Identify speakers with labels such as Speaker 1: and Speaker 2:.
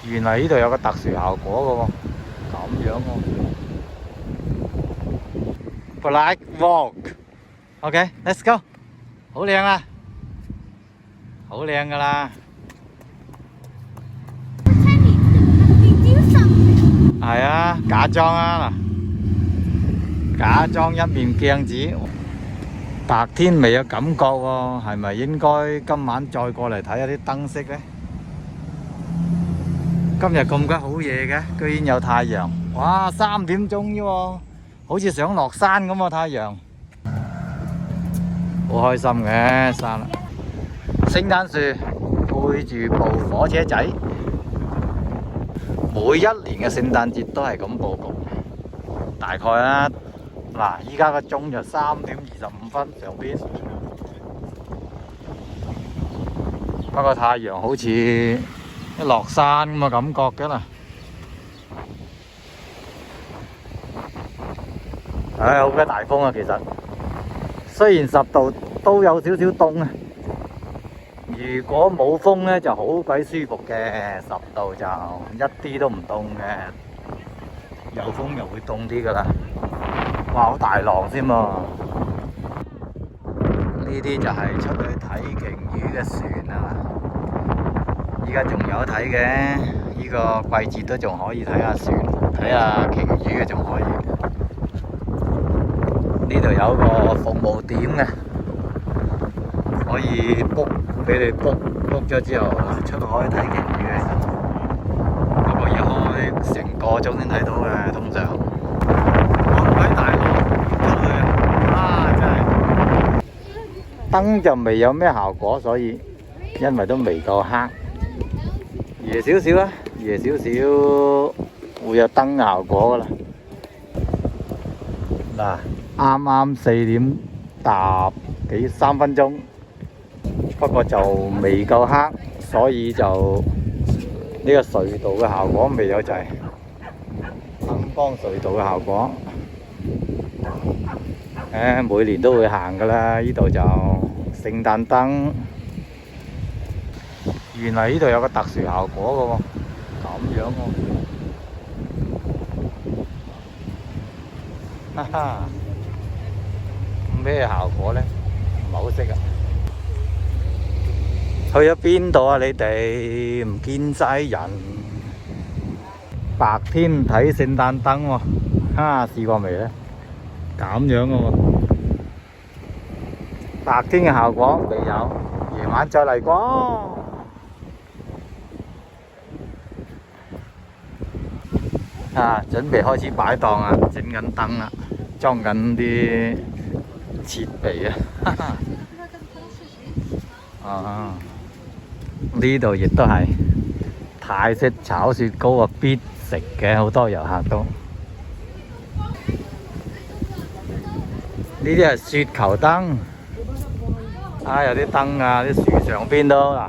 Speaker 1: 原來呢度有個特殊效果嘅喎，咁樣喎。Black Walk，OK，let's go，好靚啊，好靚噶啦。係啊，假裝啊嗱，假裝一面鏡子。白天未有感覺喎，係咪應該今晚再過嚟睇下啲燈飾呢？今日咁鬼好夜嘅，居然有太陽！哇，3點鐘啫喎，好似想落山咁啊！太陽，好開心嘅山啦。聖誕樹背住部火車仔，每一年嘅聖誕節都係咁佈局。大概啊，嗱，依家個鐘就3點25分上邊。不過太陽好似一落山咁嘅感覺嘅啦。唉，好鬼大風啊！其實雖然10度都有少少凍啊。如果冇風咧，就好鬼舒服嘅，10度就一啲都唔凍嘅。有風又會凍啲噶啦。哇，好大浪先喎！呢啲就係出去睇鯨魚嘅船啊！依家仲有得睇嘅，呢個季節都仲可以睇下船，睇下鯨魚嘅仲可以。呢度有個服務點嘅，可以 book 俾你 book 咗之後出去可以睇鯨魚嘅。不過要開成個鐘先睇到嘅，通常。好鬼大浪出去啊！真係燈就未有咩效果，所以因為都未夠黑。夜少少啦，夜少少會有燈效果噶啦。嗱，啱啱4點搭幾3分鐘，不過就未夠黑，所以就呢個隧道嘅效果未有，就係燈光隧道嘅效果。每年都會行噶啦，呢度就聖誕燈。原來呢度有個特殊效果嘅喎，咁樣喎，哈哈，咩效果呢？唔係好識啊！去咗邊度啊？你哋唔見晒人，白天睇聖誕燈喎，試過未呢？咁樣嘅喎，白天嘅效果未有，夜晚再嚟過。準備開始擺檔啊，整緊燈啦，裝緊啲設備啊。呢度亦都係泰式炒雪糕啊，必食嘅，好多遊客都。呢啲係雪球燈，有啲燈啊，啲樹上邊都嗱，